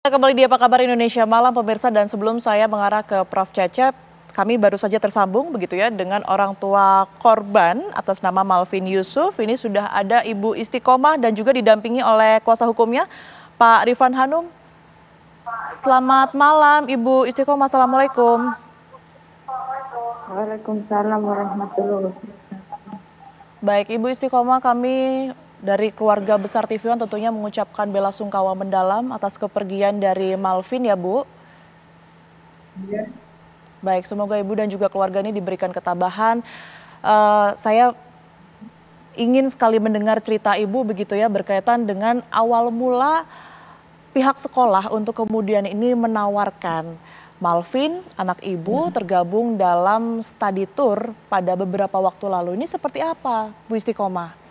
Kembali di Apa Kabar Indonesia Malam pemirsa, dan sebelum saya mengarah ke Prof. Cecep, kami baru saja tersambung begitu ya dengan orang tua korban atas nama Malvin Yusuf. Ini sudah ada Ibu Istiqomah dan juga didampingi oleh kuasa hukumnya Pak Rifan Hanum. Selamat malam Ibu Istiqomah, Assalamualaikum. Waalaikumsalam warahmatullahi wabarakatuh. Baik Ibu Istiqomah, kami dari keluarga besar TV One tentunya mengucapkan bela sungkawa mendalam atas kepergian dari Malvin ya Bu. Ya. Baik, semoga Ibu dan juga keluarga ini diberikan ketabahan. Saya ingin sekali mendengar cerita Ibu begitu ya, berkaitan dengan awal mula pihak sekolah untuk kemudian ini menawarkan Malvin, anak Ibu, tergabung dalam study tour pada beberapa waktu lalu. Ini seperti apa, Bu Istiqomah?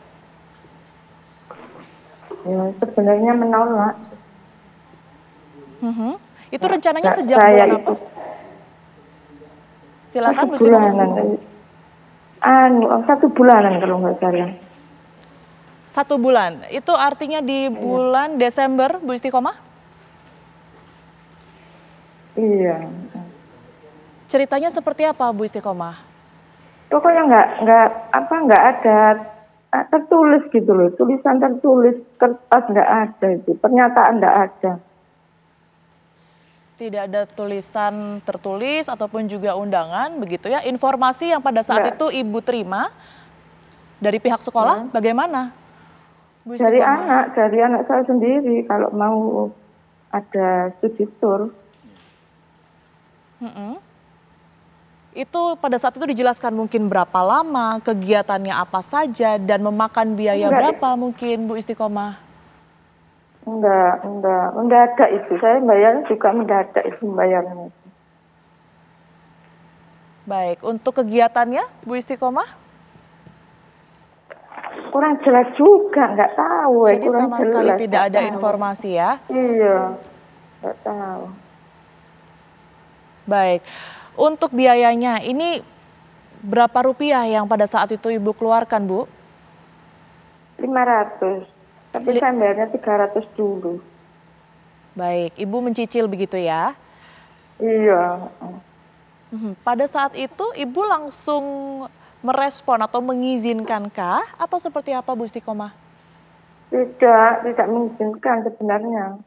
Ya, sebenarnya menolak. Itu rencananya sejak bulan apa? Silakan Bu Istiqomah. 1 bulanan kalau nggak salah. 1 bulan, itu artinya di bulan Desember, Bu Istiqomah? Iya. Ceritanya seperti apa, Bu Istiqomah? Pokoknya nggak ada tertulis gitu loh, tulisan tertulis, kertas nggak ada itu, pernyataan nggak ada. Tidak ada tulisan tertulis ataupun juga undangan begitu ya. Informasi yang pada saat itu Ibu terima dari pihak sekolah bagaimana, Bu Istiqomah? Dari anak saya sendiri kalau mau ada studi tour. Itu pada saat itu dijelaskan mungkin berapa lama, kegiatannya apa saja, dan memakan biaya berapa mungkin, Bu Istiqomah? Mendadak itu. Saya bayar juga mendadak itu bayarnya. Baik, untuk kegiatannya, Bu Istiqomah? Kurang jelas juga, nggak tahu. Jadi kurang sama jelas, sekali tidak ada informasi ya? Iya, nggak tahu. Baik. Untuk biayanya, ini berapa rupiah yang pada saat itu Ibu keluarkan, Bu? 500, tapi saya bayarnya 300 dulu. Baik, Ibu mencicil begitu ya? Iya. Pada saat itu Ibu langsung merespon atau mengizinkankah atau seperti apa, Bu Istiqomah? Tidak mengizinkan sebenarnya.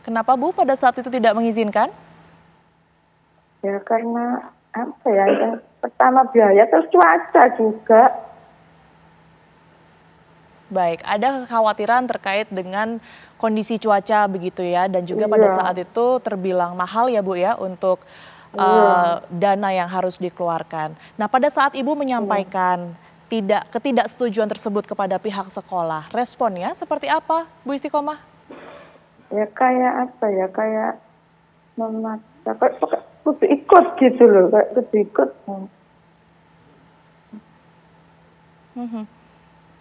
Kenapa Bu pada saat itu tidak mengizinkan? Ya karena apa ya, yang pertama biaya, terus cuaca juga. Baik, ada kekhawatiran terkait dengan kondisi cuaca begitu ya, dan juga pada saat itu terbilang mahal ya Bu ya untuk dana yang harus dikeluarkan. Nah pada saat Ibu menyampaikan ketidaksetujuan tersebut kepada pihak sekolah, responnya seperti apa Bu Istiqomah? Ya kayak apa ya, kayak memaksa, kudu ikut gitu loh, kayak kudu ikut.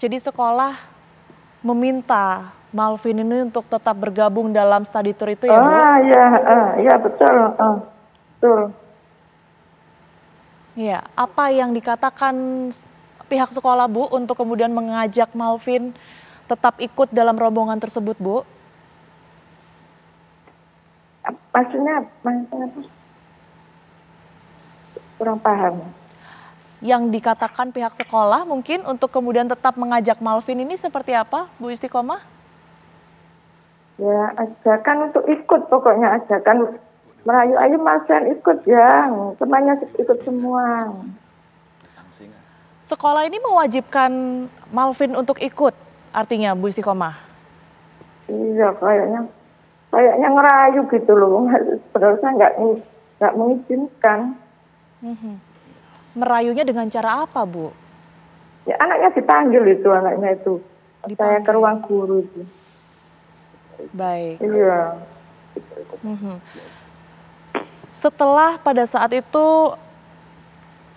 Jadi sekolah meminta Malvin ini untuk tetap bergabung dalam study tour itu ya Bu? Iya betul, betul. Iya, apa yang dikatakan pihak sekolah Bu untuk kemudian mengajak Malvin tetap ikut dalam rombongan tersebut Bu? Maksudnya apa? Kurang paham. Yang dikatakan pihak sekolah mungkin untuk kemudian tetap mengajak Malvin ini seperti apa, Bu Istiqomah? Ya, ajakan untuk ikut, pokoknya ajakan merayu, ayo Malvin ikut ya, temannya ikut semua. Sekolah ini mewajibkan Malvin untuk ikut, artinya Bu Istiqomah? Iya, kayaknya ngerayu gitu loh, sebenarnya nggak mengizinkan. Merayunya dengan cara apa, Bu? Ya anaknya dipanggil itu, saya ke ruang guru itu. Baik. Iya. Setelah pada saat itu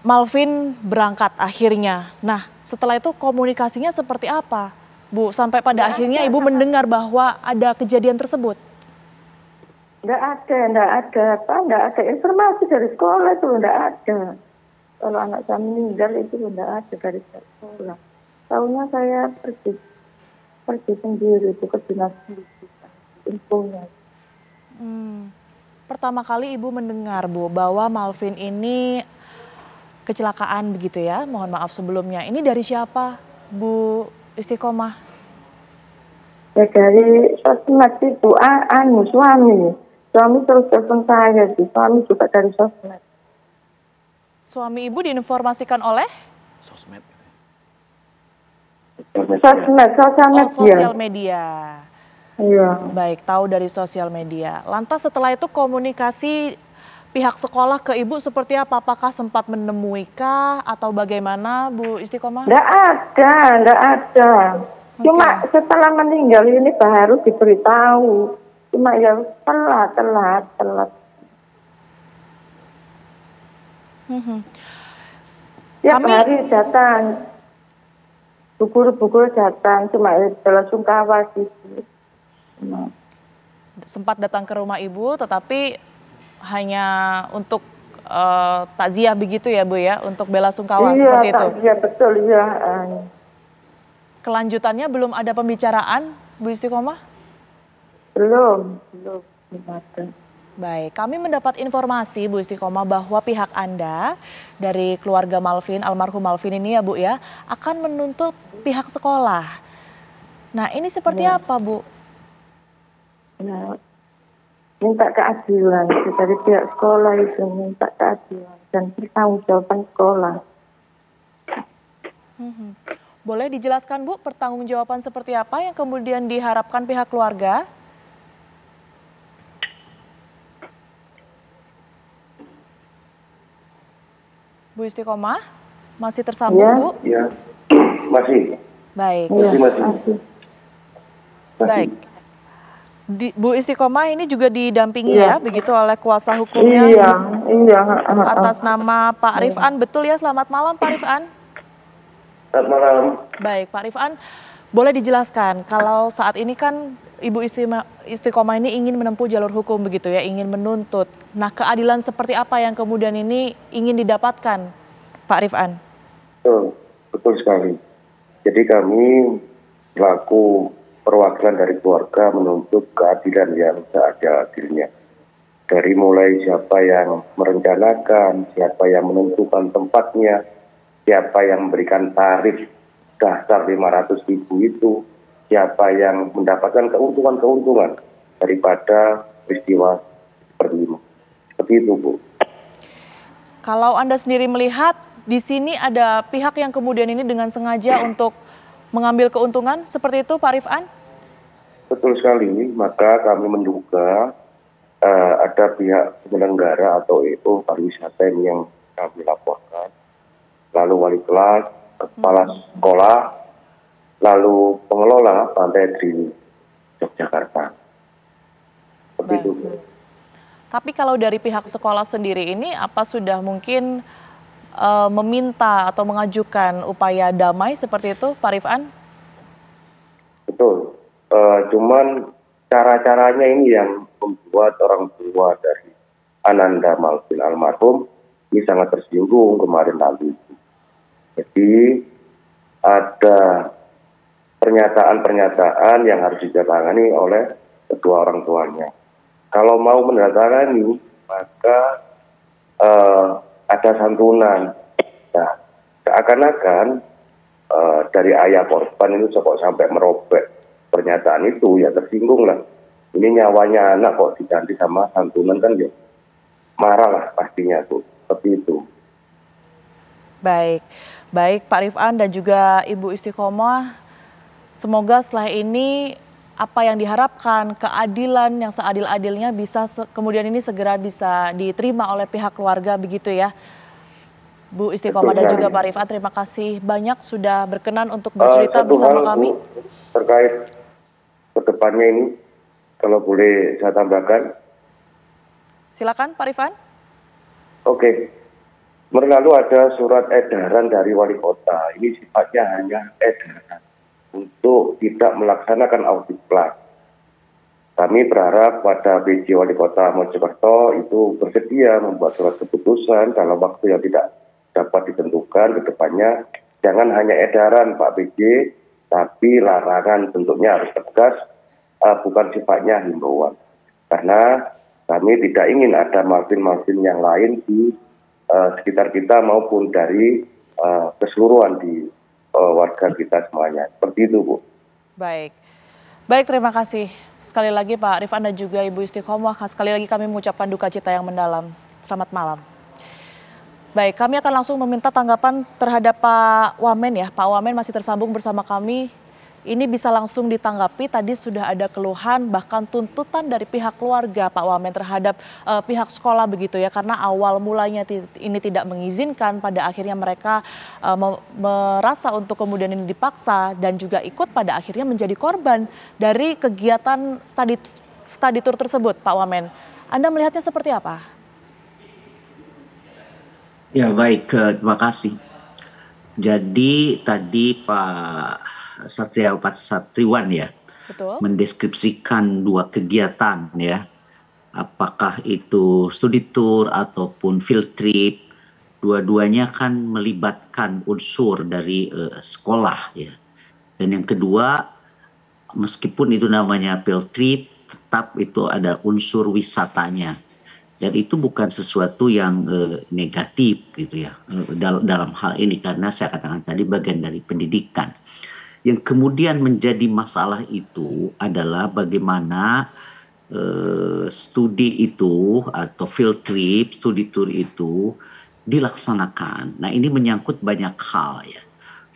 Malvin berangkat akhirnya. Nah, setelah itu komunikasinya seperti apa, Bu? Sampai pada akhirnya Ibu mendengar bahwa ada kejadian tersebut. Nggak ada informasi dari sekolah itu, nggak ada. Kalau anak saya meninggal itu nggak ada dari sekolah. Tahunya saya pergi sendiri itu ke dinas pendidikan, infonya. Pertama kali Ibu mendengar, Bu, bahwa Malvin ini kecelakaan begitu ya, mohon maaf sebelumnya. Ini dari siapa, Bu Istiqomah? Ya dari sosmed itu, suami. Suami terus telepon saya, suami juga dari sosmed. Suami Ibu diinformasikan oleh? Sosmed. Sosial media. Iya. Baik, tahu dari sosial media. Lantas setelah itu komunikasi pihak sekolah ke Ibu seperti apa? Apakah sempat menemui kah atau bagaimana, Bu Istiqomah? Enggak ada. Cuma setelah meninggal ini baru diberitahu. Cuma ya telat. Tiap hari datang. Bukur datang, cuma langsung kawas gitu. Sempat datang ke rumah Ibu, tetapi hanya untuk takziah begitu ya, Bu ya, untuk bela sungkawa seperti itu. Iya, betul ya. Kelanjutannya belum ada pembicaraan, Bu Istiqomah? Belum ada. Baik, kami mendapat informasi Bu Istiqomah bahwa pihak Anda dari keluarga Malvin, almarhum Malvin ini ya Bu ya, akan menuntut pihak sekolah. Nah ini seperti apa Bu? Nah, minta keadilan dari pihak sekolah itu, minta keadilan dan pertanggungjawaban sekolah. Boleh dijelaskan Bu pertanggungjawaban seperti apa yang kemudian diharapkan pihak keluarga? Bu Istiqomah, masih tersambung Bu? Iya, masih. Baik. Masih. Baik. Bu Istiqomah ini juga didampingi ya, begitu oleh kuasa hukumnya. Iya. Atas nama Pak Rifan, betul ya? Selamat malam Pak Rifan. Selamat malam. Baik Pak Rifan, boleh dijelaskan kalau saat ini kan Ibu Istiqomah ini ingin menempuh jalur hukum begitu ya, ingin menuntut. Nah keadilan seperti apa yang kemudian ini ingin didapatkan Pak Rifan? Betul sekali. Jadi kami selaku perwakilan dari keluarga menuntut keadilan yang seadil-adilnya. Dari mulai siapa yang merencanakan, siapa yang menentukan tempatnya, siapa yang memberikan tarif dasar 500.000 itu, siapa yang mendapatkan keuntungan daripada peristiwa seperti ini. Seperti itu, Bu. Kalau Anda sendiri melihat, di sini ada pihak yang kemudian ini dengan sengaja untuk mengambil keuntungan, seperti itu Pak Rifan? Betul sekali, maka kami menduga ada pihak penyelenggara atau EO pariwisata yang kami laporkan, lalu wali kelas, kepala sekolah, lalu pengelola Pantai Drini Yogyakarta. Seperti itu. Tapi kalau dari pihak sekolah sendiri ini apa sudah mungkin meminta atau mengajukan upaya damai seperti itu Pak Rifan? Betul. Cuman cara-caranya ini yang membuat orang tua dari Ananda Malvin almarhum ini sangat tersinggung kemarin lalu. Jadi ada pernyataan-pernyataan yang harus ditangani oleh kedua orang tuanya. Kalau mau menandatangani, maka ada santunan. Nah, seakan-akan dari ayah korban itu kok sampai merobek pernyataan itu, ya tersinggung lah. Ini nyawanya anak kok diganti sama santunan kan ya marah lah pastinya tuh. Seperti itu. Baik Pak Rifan dan juga Ibu Istiqomah, semoga setelah ini apa yang diharapkan, keadilan yang seadil-adilnya bisa kemudian ini segera bisa diterima oleh pihak keluarga begitu ya. Bu Istiqomah dan juga Pak Rifan, terima kasih banyak sudah berkenan untuk bercerita bersama kami. Bu, terkait kedepannya ini, kalau boleh saya tambahkan. Silakan Pak Rifan. Oke. Lalu ada surat edaran dari wali kota. Ini sifatnya hanya edaran untuk tidak melaksanakan audit plat. Kami berharap pada PJ Wali Kota Mojokerto itu bersedia membuat surat keputusan dalam waktu yang tidak dapat ditentukan ke depannya. Jangan hanya edaran Pak PJ, tapi larangan bentuknya harus tegas, bukan sifatnya himbauan. Karena kami tidak ingin ada Malvin-Malvin yang lain di sekitar kita maupun dari keseluruhan di warga kita semuanya. Seperti itu, Bu. Baik. Baik, terima kasih. Sekali lagi Pak Rifan dan juga Ibu Istiqomah, sekali lagi kami mengucapkan duka cita yang mendalam. Selamat malam. Baik, kami akan langsung meminta tanggapan terhadap Pak Wamen ya. Pak Wamen masih tersambung bersama kami. Ini bisa langsung ditanggapi, tadi sudah ada keluhan bahkan tuntutan dari pihak keluarga Pak Wamen terhadap pihak sekolah begitu ya. Karena awal mulanya ini tidak mengizinkan, pada akhirnya mereka merasa untuk kemudian ini dipaksa dan juga ikut pada akhirnya menjadi korban dari kegiatan study tour tersebut Pak Wamen. Anda melihatnya seperti apa? Ya baik, terima kasih. Jadi tadi Pak Satriwan ya, Betul. mendeskripsikan dua kegiatan ya, apakah itu studi tour ataupun field trip, dua-duanya kan melibatkan unsur dari sekolah ya. Dan yang kedua, meskipun itu namanya field trip, tetap itu ada unsur wisatanya. Dan itu bukan sesuatu yang negatif gitu ya dalam hal ini, karena saya katakan tadi bagian dari pendidikan. Yang kemudian menjadi masalah itu adalah bagaimana studi itu atau field trip, studi tour itu dilaksanakan. Nah ini menyangkut banyak hal ya.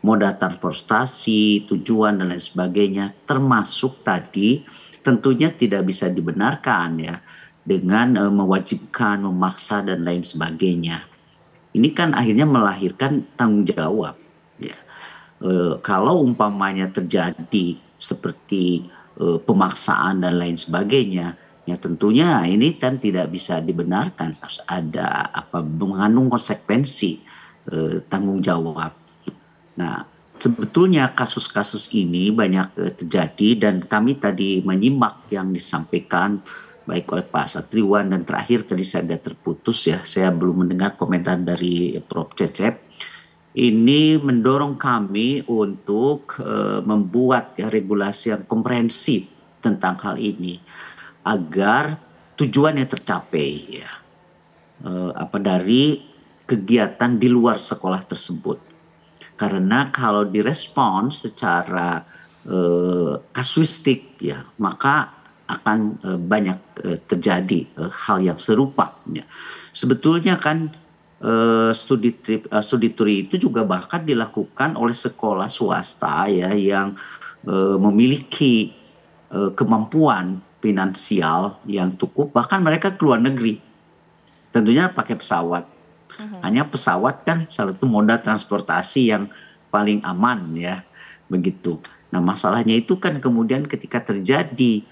Moda transportasi, tujuan dan lain sebagainya, termasuk tadi tentunya tidak bisa dibenarkan ya dengan mewajibkan, memaksa dan lain sebagainya. Ini kan akhirnya melahirkan tanggung jawab ya. Kalau umpamanya terjadi seperti pemaksaan dan lain sebagainya, ya tentunya ini kan tidak bisa dibenarkan, harus ada mengandung konsekuensi tanggung jawab. Nah, sebetulnya kasus-kasus ini banyak terjadi dan kami tadi menyimak yang disampaikan baik oleh Pak Satriwan dan terakhir tadi saya agak terputus ya, saya belum mendengar komentar dari Prof. Cecep. Ini mendorong kami untuk membuat ya regulasi yang komprehensif tentang hal ini agar tujuannya tercapai ya, dari kegiatan di luar sekolah tersebut. Karena kalau direspon secara kasuistik ya, maka akan banyak terjadi hal yang serupa ya. Sebetulnya kan studi tour itu juga bahkan dilakukan oleh sekolah swasta ya yang memiliki kemampuan finansial yang cukup, bahkan mereka ke luar negeri tentunya pakai pesawat. Hanya pesawat kan salah satu moda transportasi yang paling aman ya begitu. Nah masalahnya itu kan kemudian ketika terjadi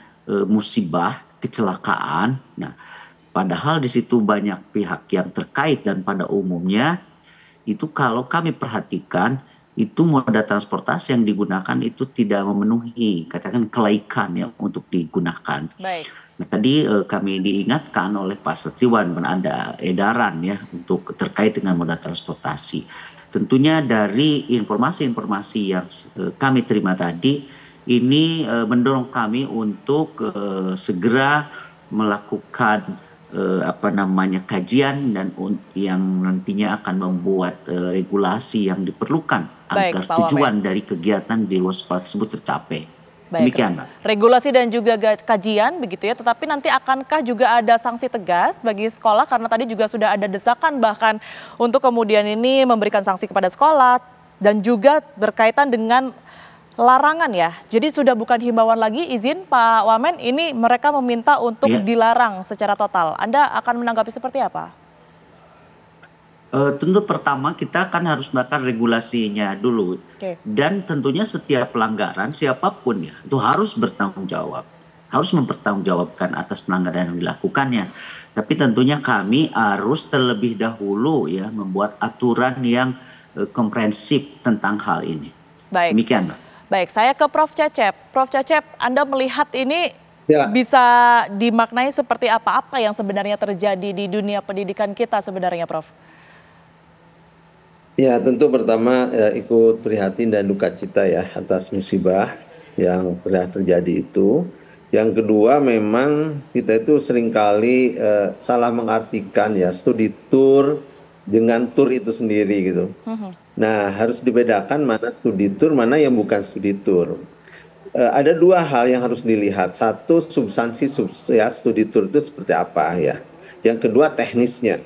musibah, kecelakaan, nah padahal di situ banyak pihak yang terkait dan pada umumnya itu kalau kami perhatikan itu moda transportasi yang digunakan itu tidak memenuhi katakan kelaikan ya untuk digunakan. Baik. Nah tadi kami diingatkan oleh Pak Satriwan ada edaran ya untuk terkait dengan moda transportasi. Tentunya dari informasi-informasi yang kami terima tadi ini mendorong kami untuk segera melakukan kajian dan yang nantinya akan membuat regulasi yang diperlukan agar tujuan dari kegiatan di luar sekolah tersebut tercapai. Baik, demikian, Mbak. Regulasi dan juga kajian begitu ya, tetapi nanti akankah juga ada sanksi tegas bagi sekolah karena tadi juga sudah ada desakan bahkan untuk kemudian ini memberikan sanksi kepada sekolah dan juga berkaitan dengan larangan ya. Jadi sudah bukan himbauan lagi, izin Pak Wamen, ini mereka meminta untuk dilarang secara total. Anda akan menanggapi seperti apa? Tentu pertama kita kan harus melakukan regulasinya dulu. Dan tentunya setiap pelanggaran siapapun ya itu harus bertanggung jawab. Harus mempertanggungjawabkan atas pelanggaran yang dilakukannya. Tapi tentunya kami harus terlebih dahulu ya membuat aturan yang komprehensif tentang hal ini. Baik. Demikian, Mbak. Baik, saya ke Prof. Cecep. Prof. Cecep, Anda melihat ini bisa dimaknai seperti apa yang sebenarnya terjadi di dunia pendidikan kita sebenarnya, Prof? Ya, tentu pertama ikut prihatin dan duka cita ya atas musibah yang telah terjadi itu. Yang kedua memang kita itu seringkali salah mengartikan ya studi tour dengan tour itu sendiri gitu. Nah, harus dibedakan mana studi tour, mana yang bukan studi tour. Ada dua hal yang harus dilihat. Satu, substansi ya, studi tour itu seperti apa ya. Yang kedua, teknisnya.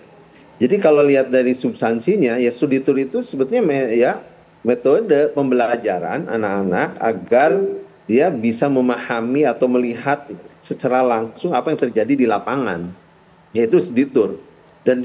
Jadi kalau lihat dari substansinya, ya studi tour itu sebetulnya ya metode pembelajaran anak-anak agar dia bisa memahami atau melihat secara langsung apa yang terjadi di lapangan, yaitu studi tour. Dan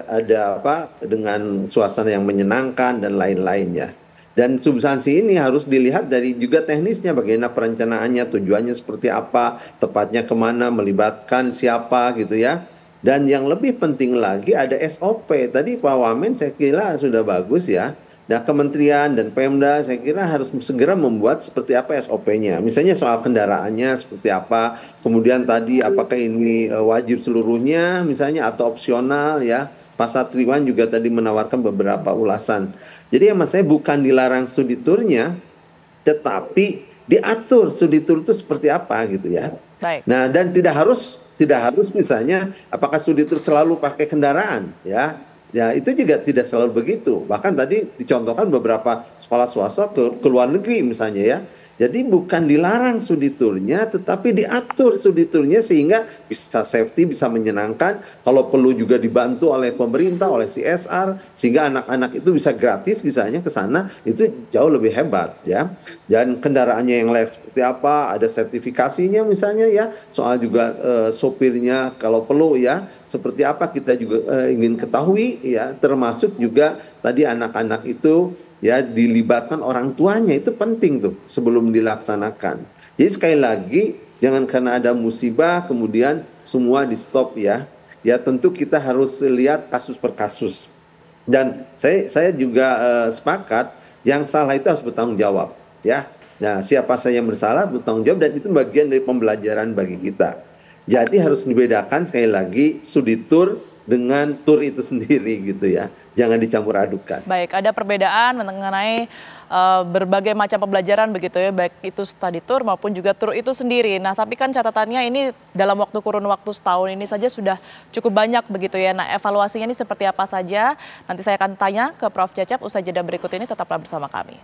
ada apa dengan suasana yang menyenangkan dan lain-lainnya. Dan substansi ini harus dilihat dari juga teknisnya, bagaimana perencanaannya, tujuannya seperti apa, tepatnya kemana, melibatkan siapa gitu ya. Dan yang lebih penting lagi ada SOP. Tadi Pak Wamen saya kira sudah bagus ya. Nah, kementerian dan Pemda saya kira harus segera membuat seperti apa SOP-nya. Misalnya soal kendaraannya seperti apa, kemudian tadi apakah ini wajib seluruhnya misalnya atau opsional ya. Pak Satriwan juga tadi menawarkan beberapa ulasan. Jadi yang saya bukan dilarang studi turnya, tetapi diatur studi tur itu seperti apa gitu ya. Baik. Nah, dan tidak harus misalnya apakah studi tur selalu pakai kendaraan ya. Ya, itu juga tidak selalu begitu. Bahkan tadi dicontohkan beberapa sekolah swasta ke luar negeri misalnya ya. Jadi bukan dilarang studi turnya, tetapi diatur studi turnya sehingga bisa safety, bisa menyenangkan. Kalau perlu juga dibantu oleh pemerintah, oleh CSR, sehingga anak-anak itu bisa gratis misalnya ke sana, itu jauh lebih hebat ya. Dan kendaraannya yang layak seperti apa, ada sertifikasinya misalnya ya. Soal juga sopirnya kalau perlu ya, seperti apa kita juga ingin ketahui ya. Termasuk juga tadi anak-anak itu ya dilibatkan orang tuanya, itu penting tuh sebelum dilaksanakan. Jadi sekali lagi jangan karena ada musibah kemudian semua di stop ya. Ya tentu kita harus lihat kasus per kasus. Dan saya juga sepakat yang salah itu harus bertanggung jawab ya. Nah, siapa saja yang bersalah bertanggung jawab, dan itu bagian dari pembelajaran bagi kita. Jadi harus dibedakan sekali lagi studi tour dengan tour itu sendiri gitu ya. Jangan dicampur adukan. Baik, ada perbedaan mengenai berbagai macam pembelajaran begitu ya, baik itu study tour maupun juga tour itu sendiri. Nah, tapi kan catatannya ini dalam kurun waktu setahun ini saja sudah cukup banyak begitu ya. Nah, evaluasinya ini seperti apa saja? Nanti saya akan tanya ke Prof. Cecep usai jeda berikut ini, tetaplah bersama kami.